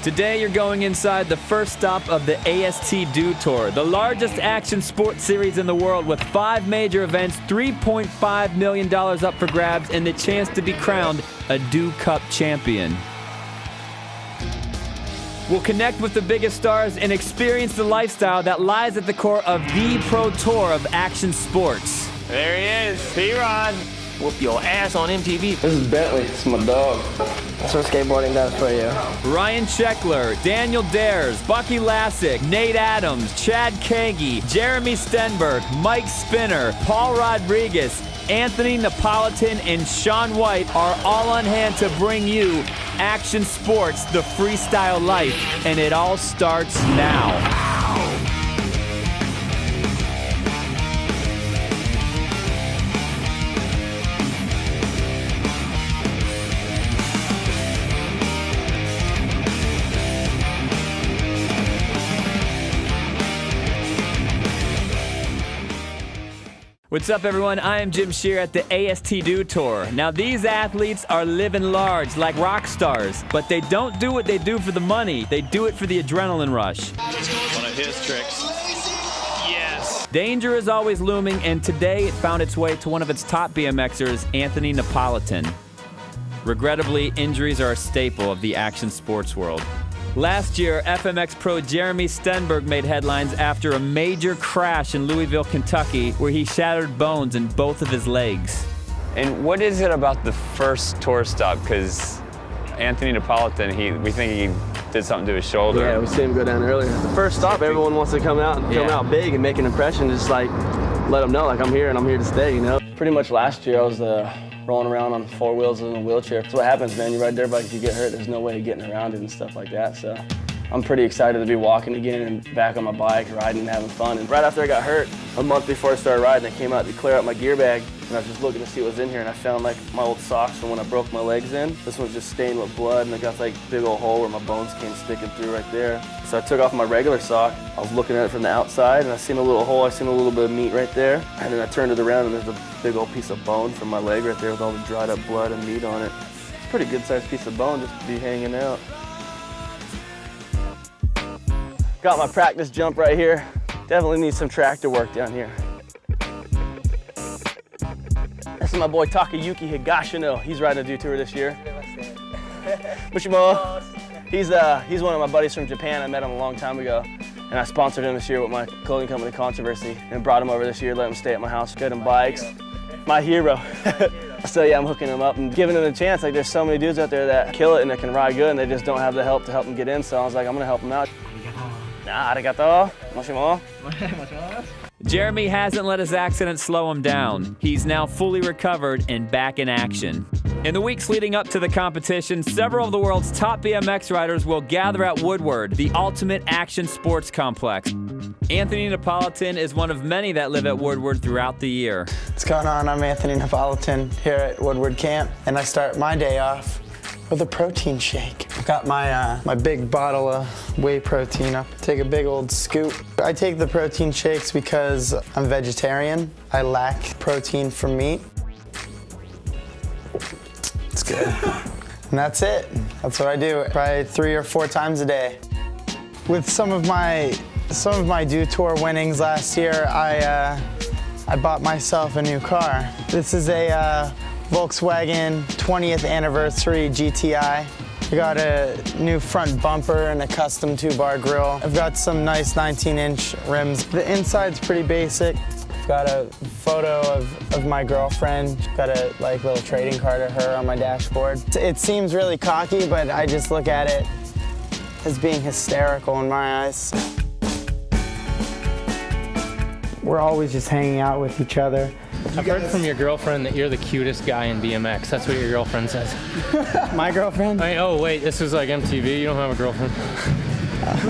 Today, you're going inside the first stop of the AST Dew Tour, the largest action sports series in the world with 5 major events, $3.5 million up for grabs, and the chance to be crowned a Dew Cup champion. We'll connect with the biggest stars and experience the lifestyle that lies at the core of the Pro Tour of action sports. There he is, P-Rod. Whoop your ass on MTV. This is Bentley, it's my dog. That's what skateboarding does for you. Ryan Sheckler, Daniel Dares, Bucky Lasek, Nate Adams, Chad Kagi, Jeremy Stenberg, Mike Spinner, Paul Rodriguez, Anthony Napolitan, and Shaun White are all on hand to bring you action sports, the freestyle life, and it all starts now. What's up, everyone? I am Jim Shear at the AST Dew Tour. Now, these athletes are living large like rock stars, but they don't do what they do for the money. They do it for the adrenaline rush. One of his tricks. Yes. Danger is always looming, and today it found its way to one of its top BMXers, Anthony Napolitan. Regrettably, injuries are a staple of the action sports world. Last year, FMX pro Jeremy Stenberg made headlines after a major crash in Louisville, Kentucky, where he shattered bones in both of his legs. And what is it about the first tour stop? Because Anthony Napolitan, we think he did something to his shoulder. Yeah, we see him go down earlier. The first stop, everyone wants to come out and come out big and make an impression, just like let them know, like I'm here and I'm here to stay, you know? Pretty much last year, I was rolling around on 4 wheels in a wheelchair. That's what happens, man. You ride dirt bike, if you get hurt, there's no way of getting around it and stuff like that. So I'm pretty excited to be walking again and back on my bike, riding and having fun. And right after I got hurt, a month before I started riding, I came out to clear out my gear bag, and I was just looking to see what was in here, and I found like my old socks from when I broke my legs in. This one's just stained with blood, and I got like big old hole where my bones came sticking through right there. So I took off my regular sock. I was looking at it from the outside, and I seen a little hole. I seen a little bit of meat right there, and then I turned it around, and there's a big old piece of bone from my leg right there with all the dried up blood and meat on it. It's a pretty good sized piece of bone just to be hanging out. Got my practice jump right here. Definitely need some tractor work down here. This is my boy Takayuki Higashino. He's riding a Dew Tour this year. Mushimo. He's one of my buddies from Japan. I met him a long time ago, and I sponsored him this year with my clothing company, Controversy, and brought him over this year, let him stay at my house, get him bikes. My hero. So yeah, I'm hooking him up and giving him a chance. Like, there's so many dudes out there that kill it and that can ride good, and they just don't have the help to help them get in. So I was like, I'm gonna help them out. Arigato. Moshimo. Jeremy hasn't let his accident slow him down. He's now fully recovered and back in action. In the weeks leading up to the competition, several of the world's top BMX riders will gather at Woodward, the ultimate action sports complex. Anthony Napolitan is one of many that live at Woodward throughout the year. What's going on? I'm Anthony Napolitan here at Woodward Camp, and I start my day off with a protein shake. I've got my big bottle of whey protein up. Take a big old scoop. I take the protein shakes because I'm vegetarian. I lack protein from meat. It's good. And that's it. That's what I do, probably 3 or 4 times a day. With some of my Dew Tour winnings last year, I bought myself a new car. This is a Volkswagen 20th anniversary GTI. I got a new front bumper and a custom 2-bar grille. I've got some nice 19-inch rims. The inside's pretty basic. I've got a photo of my girlfriend. Got a little trading card of her on my dashboard. It seems really cocky, but I just look at it as being hysterical in my eyes. We're always just hanging out with each other. I've heard from your girlfriend that you're the cutest guy in BMX. That's what your girlfriend says. My girlfriend? Oh, wait, this was like MTV. You don't have a girlfriend.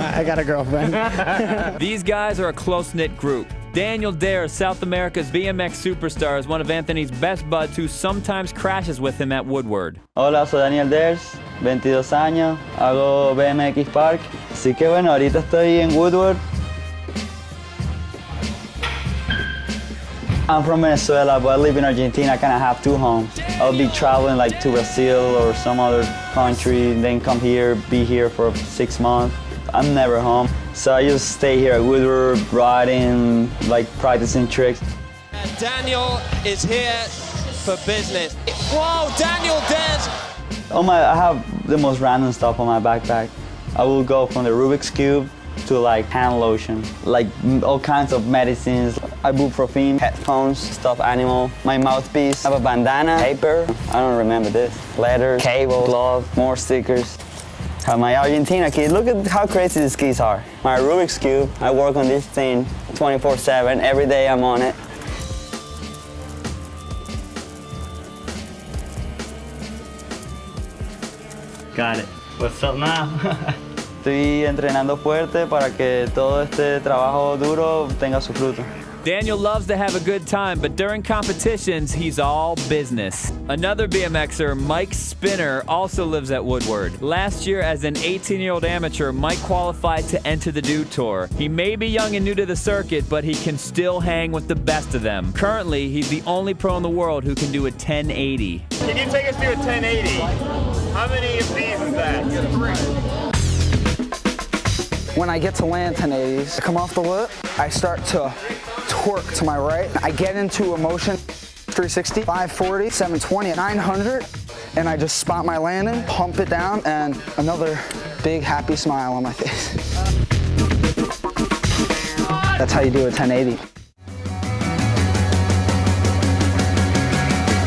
I got a girlfriend. These guys are a close-knit group. Daniel Dares, South America's BMX superstar, is one of Anthony's best buds who sometimes crashes with him at Woodward. Hola, soy Daniel Dares, 22 años, hago BMX Park. Así que bueno, ahorita estoy en Woodward. I'm from Venezuela, but I live in Argentina. I kind of have two homes. I'll be traveling like to Brazil or some other country, then come here, be here for 6 months. I'm never home, so I just stay here at Woodward, riding, like practicing tricks. Daniel is here for business. Whoa, Daniel Dares! I have the most random stuff on my backpack. I will go from the Rubik's Cube to like hand lotion, like all kinds of medicines. Ibuprofen, headphones, stuffed animal, my mouthpiece, I have a bandana, paper, I don't remember this, letters, cable, glove, more stickers. Have my Argentina kit. Look at how crazy these skis are. My Rubik's Cube, I work on this thing 24/7, every day I'm on it. Got it. What's up now? Estoy entrenando fuerte para que todo este trabajo duro tenga su fruto. Daniel loves to have a good time, but during competitions, he's all business. Another BMXer, Mike Spinner, also lives at Woodward. Last year, as an 18-year-old amateur, Mike qualified to enter the Dew Tour. He may be young and new to the circuit, but he can still hang with the best of them. Currently, he's the only pro in the world who can do a 1080. Can you take us through a 1080? How many of these is that? When I get to land 1080s, I come off the lip, I start to torque to my right. I get into a motion, 360, 540, 720, 900, and I just spot my landing, pump it down, and another big happy smile on my face. That's how you do a 1080.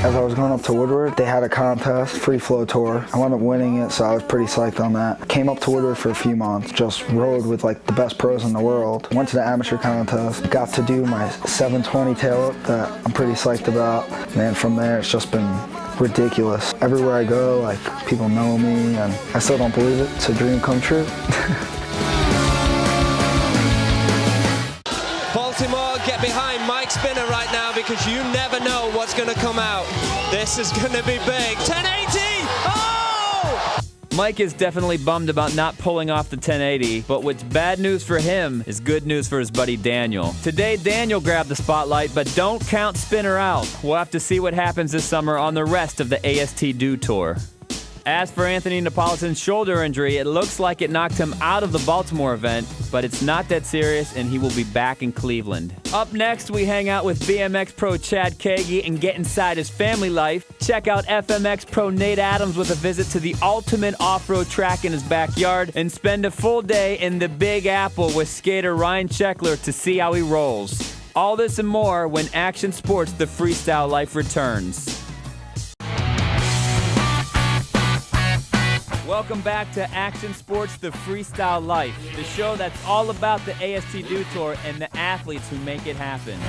As I was going up to Woodward, they had a contest, free flow tour. I wound up winning it, so I was pretty psyched on that. Came up to Woodward for a few months, just rode with like the best pros in the world. Went to the amateur contest, got to do my 720 tail whip that I'm pretty psyched about. And from there, it's just been ridiculous. Everywhere I go, like people know me, and I still don't believe it. It's a dream come true. Baltimore, get behind Mike Spinner right now because you never know what's going to come out. This is going to be big. 1080! Oh! Mike is definitely bummed about not pulling off the 1080, but what's bad news for him is good news for his buddy Daniel. Today, Daniel grabbed the spotlight, but don't count Spinner out. We'll have to see what happens this summer on the rest of the AST Dew Tour. As for Anthony Napolitan's shoulder injury, it looks like it knocked him out of the Baltimore event, but it's not that serious and he will be back in Cleveland. Up next, we hang out with BMX pro Chad Kagi and get inside his family life. Check out FMX pro Nate Adams with a visit to the ultimate off-road track in his backyard, and spend a full day in the Big Apple with skater Ryan Sheckler to see how he rolls. All this and more when Action Sports The Freestyle Life returns. Welcome back to Action Sports The Freestyle Life, the show that's all about the AST Dew Tour and the athletes who make it happen.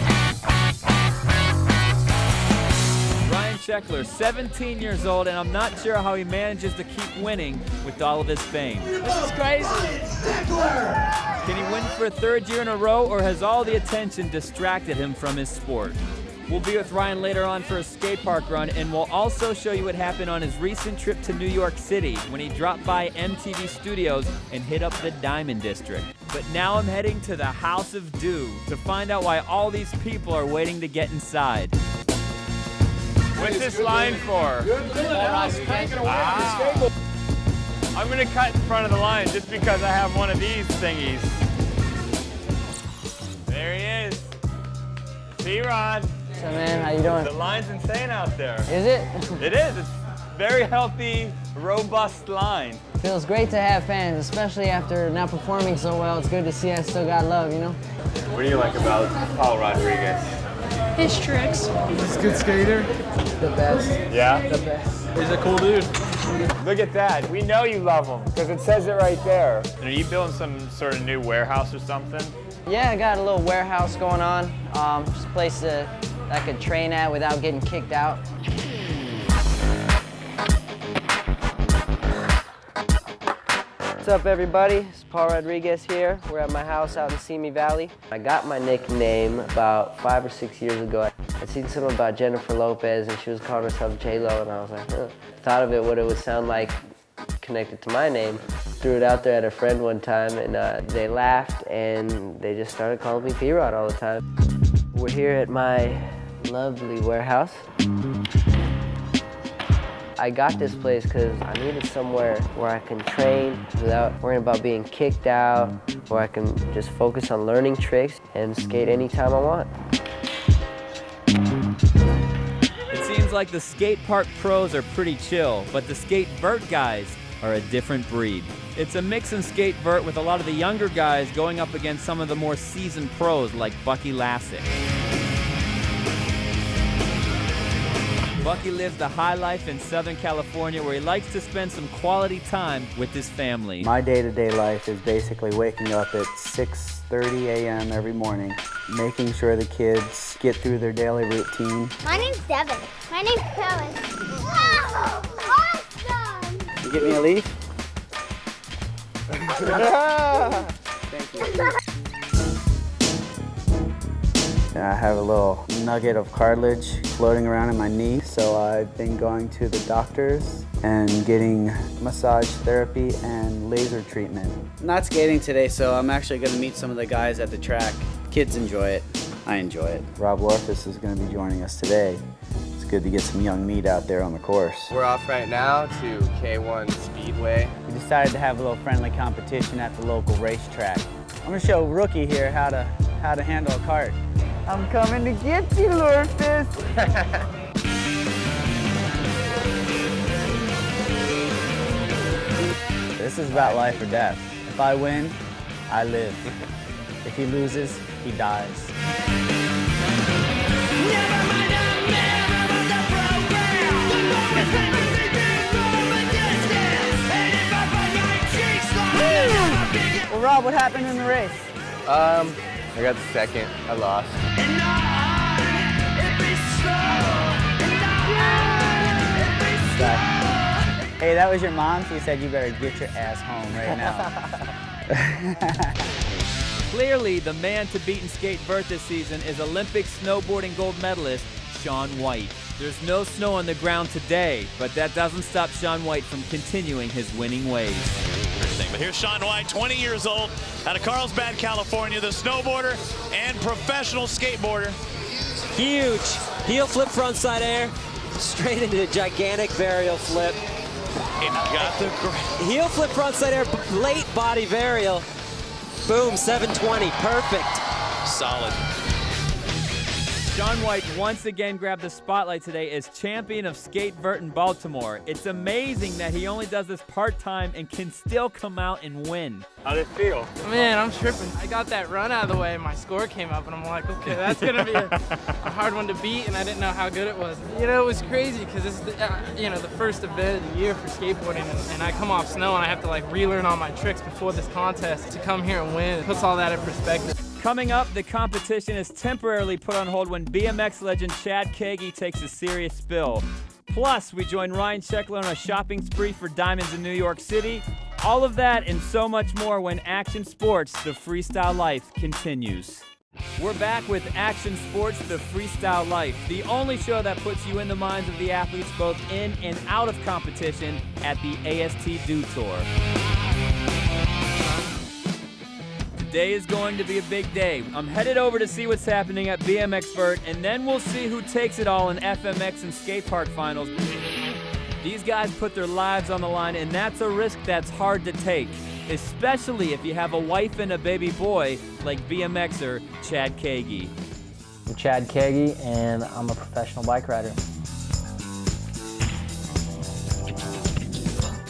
Ryan Sheckler, 17 years old, and I'm not sure how he manages to keep winning with all of his fame. This is crazy. Can he win for a third year in a row, or has all the attention distracted him from his sport? We'll be with Ryan later on for a skate park run, and we'll also show you what happened on his recent trip to New York City when he dropped by MTV Studios and hit up the Diamond District. But now I'm heading to the House of Dew to find out why all these people are waiting to get inside. What's this line for? I'm gonna cut in front of the line just because I have one of these thingies. There he is. P-Rod. What's up, man? How you doing? The line's insane out there. Is it? It is. It's very healthy, robust line. Feels great to have fans, especially after not performing so well. It's good to see I still got love, you know? What do you like about Paul Rodriguez? His tricks. He's a good skater. The best. Yeah? The best. He's a cool dude. Look at that. We know you love him because it says it right there. And are you building some sort of new warehouse or something? Yeah, I got a little warehouse going on. Just a place that I could train at without getting kicked out. What's up, everybody? It's Paul Rodriguez here. We're at my house out in Simi Valley. I got my nickname about 5 or 6 years ago. I'd seen something about Jennifer Lopez, and she was calling herself J-Lo, and I was like, huh. Thought of it, what it would sound like connected to my name. Threw it out there at a friend one time, and they laughed, and they just started calling me P-Rod all the time. We're here at my lovely warehouse. I got this place because I needed somewhere where I can train without worrying about being kicked out, where I can just focus on learning tricks and skate anytime I want. It seems like the skate park pros are pretty chill, but the skate vert guys are a different breed. It's a mix and skate vert with a lot of the younger guys going up against some of the more seasoned pros like Bucky Lassick. Bucky lives the high life in Southern California where he likes to spend some quality time with his family. My day-to-day life is basically waking up at 6:30 a.m. every morning, making sure the kids get through their daily routine. My name's Devin. My name's Kelly. Wow! Awesome! You get me a leaf? Thank you. I have a little nugget of cartilage floating around in my knee, so I've been going to the doctors and getting massage therapy and laser treatment. Not skating today, so I'm actually going to meet some of the guys at the track. Kids enjoy it. I enjoy it. Rob Lorfus is going to be joining us today. It's good to get some young meat out there on the course. We're off right now to K1 Speedway. We decided to have a little friendly competition at the local racetrack. I'm going to show Rookie here how to handle a cart. I'm coming to get you, Lorfus. This is about life or death. If I win, I live. If he loses, he dies. Well, Rob, what happened in the race? I got second. I lost. Hey, that was your mom? She said you better get your ass home right now. Clearly, the man to beat in skate vert this season is Olympic snowboarding gold medalist Shaun White. There's no snow on the ground today, but that doesn't stop Shaun White from continuing his winning ways. But here's Shaun White, 20 years old, out of Carlsbad, California, the snowboarder and professional skateboarder. Huge heel flip frontside air, straight into a gigantic varial flip. Got the heel flip frontside air, late body varial. Boom, 720, perfect. Solid. Shaun White once again grabbed the spotlight today as champion of skate vert in Baltimore. It's amazing that he only does this part-time and can still come out and win. How'd it feel? Man, I'm tripping. I got that run out of the way and my score came up and I'm like, okay, that's gonna be a hard one to beat, and I didn't know how good it was. You know, it was crazy because this is the first event of the year for skateboarding, and I come off snow and I have to like relearn all my tricks before this contest. To come here and win, it puts all that in perspective. Coming up, the competition is temporarily put on hold when BMX legend Chad Kagi takes a serious spill. Plus, we join Ryan Sheckler on a shopping spree for diamonds in New York City. All of that and so much more when Action Sports, the Freestyle Life, continues. We're back with Action Sports, the Freestyle Life, the only show that puts you in the minds of the athletes both in and out of competition at the AST Do Tour. Today is going to be a big day. I'm headed over to see what's happening at BMX Vert, and then we'll see who takes it all in FMX and skate park finals. These guys put their lives on the line, and that's a risk that's hard to take, especially if you have a wife and a baby boy like BMXer Chad Kagi. I'm Chad Kagi, and I'm a professional bike rider.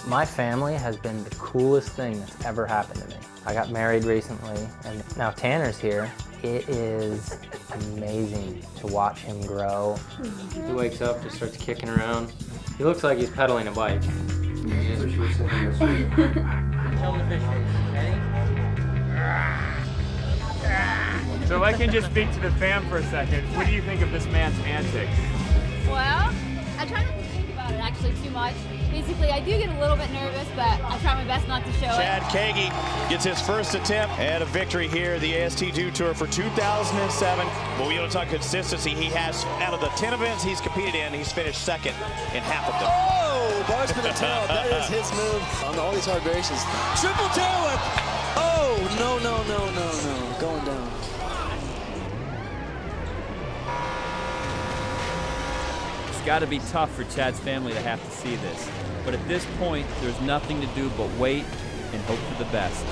My family has been the coolest thing that's ever happened to me. I got married recently, and now Tanner's here. It is amazing to watch him grow. He wakes up, just starts kicking around. He looks like he's pedaling a bike. Show him the fish face. So if I can just speak to the fam for a second, what do you think of this man's antics? Well, I try not to think about it actually too much. Basically, I do get a little bit nervous, but I try my best not to show Chad it. Kagi gets his first attempt at a victory here at the AST Do Tour for 2007. We'll be able to talk consistency. He has, out of the 10 events he's competed in, he's finished second in half of them. Oh, bar spin and tail. That is his move on all these hard races. Triple tail whip. Oh, no. Going down. got to be tough for Chad's family to have to see this. But at this point, there's nothing to do but wait and hope for the best.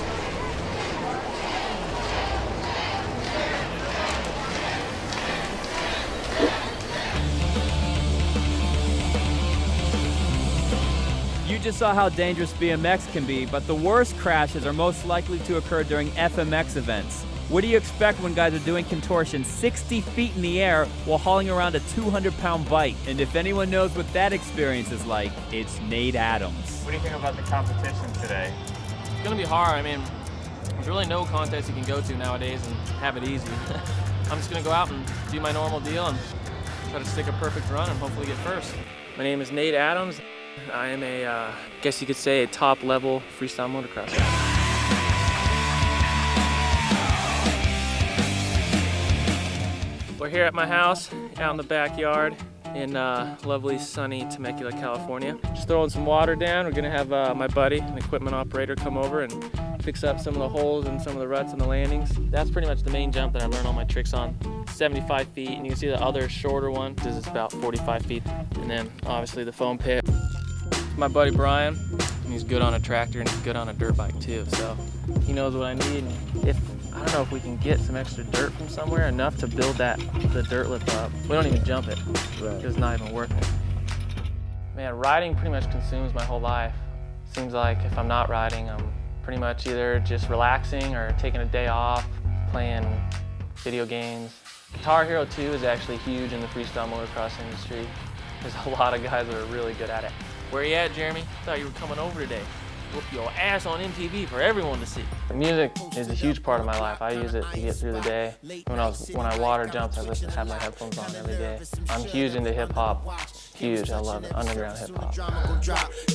You just saw how dangerous BMX can be, but the worst crashes are most likely to occur during FMX events. What do you expect when guys are doing contortion 60 feet in the air while hauling around a 200-pound bike? And if anyone knows what that experience is like, it's Nate Adams. What do you think about the competition today? It's gonna be hard. I mean, there's really no contest you can go to nowadays and have it easy. I'm just gonna go out and do my normal deal and try to stick a perfect run and hopefully get first. My name is Nate Adams. I am a, guess you could say, a top-level freestyle motocrosser. We're here at my house, out in the backyard in lovely, sunny Temecula, California. Just throwing some water down. We're gonna have my buddy, an equipment operator, come over and fix up some of the holes and some of the ruts in the landings. That's pretty much the main jump that I learned all my tricks on. 75 feet, and you can see the other shorter one. This is about 45 feet. And then obviously the foam pit. My buddy Brian, and he's good on a tractor and he's good on a dirt bike too, so he knows what I need. I don't know if we can get some extra dirt from somewhere, enough to build the dirt lip up. We don't even jump it. Right. It's not even worth it. Man, riding pretty much consumes my whole life. Seems like if I'm not riding, I'm pretty much either just relaxing or taking a day off, playing video games. Guitar Hero 2 is actually huge in the freestyle motocross industry. There's a lot of guys that are really good at it. Where you at, Jeremy? Thought you were coming over today. Whoop your ass on MTV for everyone to see. Music is a huge part of my life. I use it to get through the day. When I water jump, I have my headphones on every day. I'm huge into hip hop. Huge, I love it. Underground hip hop.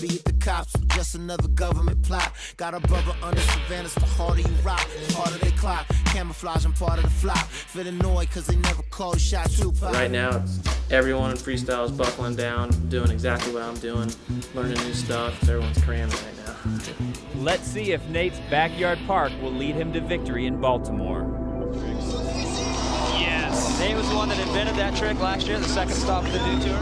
Beat the cops, just another government plot. Got a brother under surveillance, the harder you rock, the harder they clock. Camouflage, I'm part of the flop. Fit annoyed cause they never call shots. Right now, everyone in freestyle is buckling down, doing exactly what I'm doing, learning new stuff, so everyone's cramming right now. Let's see if Nate's backyard park will lead him to victory in Baltimore. Yes. Nate was the one that invented that trick last year, the second stop of the Dew Tour.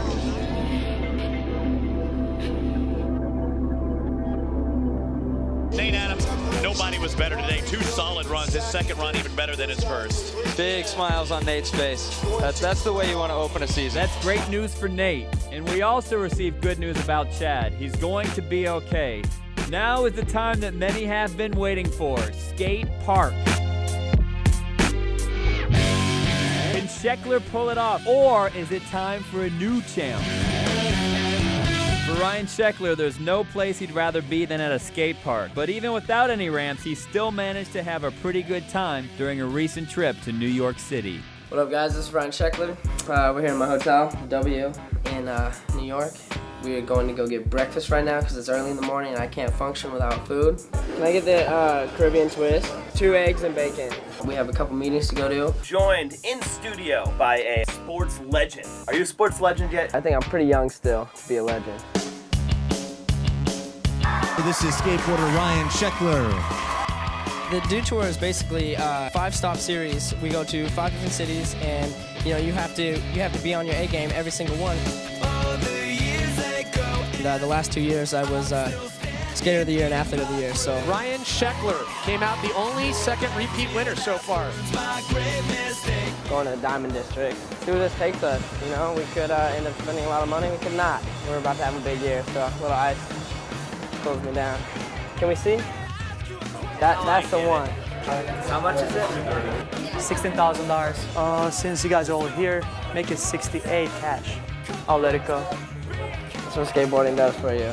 Nate Adams, nobody was better today. 2 solid runs. His second run even better than his first. Big smiles on Nate's face. That's the way you want to open a season. That's great news for Nate. And we also received good news about Chad. He's going to be okay. Now is the time that many have been waiting for, Skate Park. Can Sheckler pull it off, or is it time for a new champ? For Ryan Sheckler, there's no place he'd rather be than at a skate park. But even without any ramps, he still managed to have a pretty good time during a recent trip to New York City. What up, guys? This is Ryan Sheckler. We're here in my hotel, W, in New York. We are going to go get breakfast right now because it's early in the morning and I can't function without food. Can I get the Caribbean twist? 2 eggs and bacon. We have a couple meetings to go to. Joined in studio by a sports legend. Are you a sports legend yet? I think I'm pretty young still to be a legend. This is skateboarder Ryan Sheckler. The Dew Tour is basically a 5-stop series. We go to 5 different cities, and you have to be on your A game every single one. The last 2 years, I was Skater of the Year and Athlete of the Year. So Ryan Sheckler came out the only second repeat winner so far. Going to the Diamond District. See where this takes us. We could end up spending a lot of money. We could not. We're about to have a big year, so a little ice closed me down. Can we see? That's the one. How much is it? $16,000. Since you guys are all here, make it 68 cash. I'll let it go. That's what skateboarding does for you.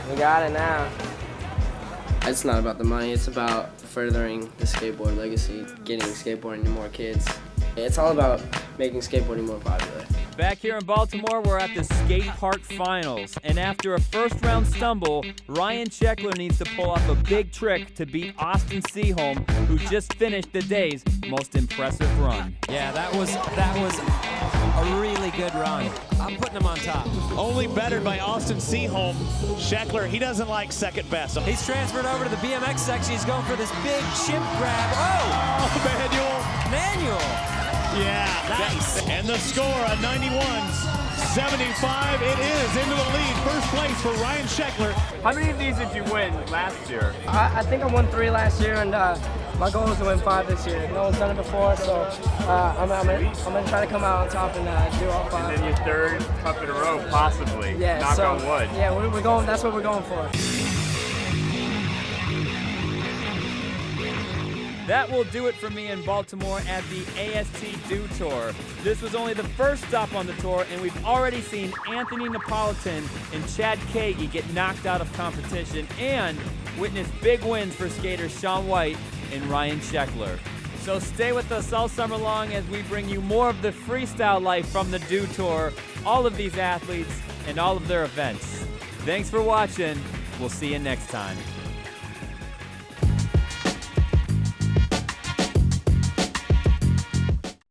We got it now. It's not about the money, it's about furthering the skateboard legacy, getting skateboarding to more kids. It's all about making skateboarding more popular. Back here in Baltimore, we're at the Skate Park Finals. And after a first-round stumble, Ryan Sheckler needs to pull off a big trick to beat Austin Seaholm, who just finished the day's most impressive run. Yeah, that was a really good run. I'm putting him on top. Only bettered by Austin Seaholm. Sheckler, he doesn't like second best. He's transferred over to the BMX section. He's going for this big chip grab. Oh, Manuel. Yeah, nice. And the score, a 91. 75. It is into the lead. First place for Ryan Sheckler. How many of these did you win last year? I think I won 3 last year, and my goal is to win 5 this year. No one's done it before, so I'm gonna try to come out on top and do all 5. And then your 3rd cup in a row, possibly. Yeah, Knock so, on wood. Yeah, we're going. That's what we're going for. That will do it for me in Baltimore at the AST Dew Tour. This was only the first stop on the tour, and we've already seen Anthony Napolitan and Chad Kagi get knocked out of competition and witness big wins for skaters Shaun White and Ryan Sheckler. So stay with us all summer long as we bring you more of the freestyle life from the Dew Tour, all of these athletes, and all of their events. Thanks for watching. We'll see you next time.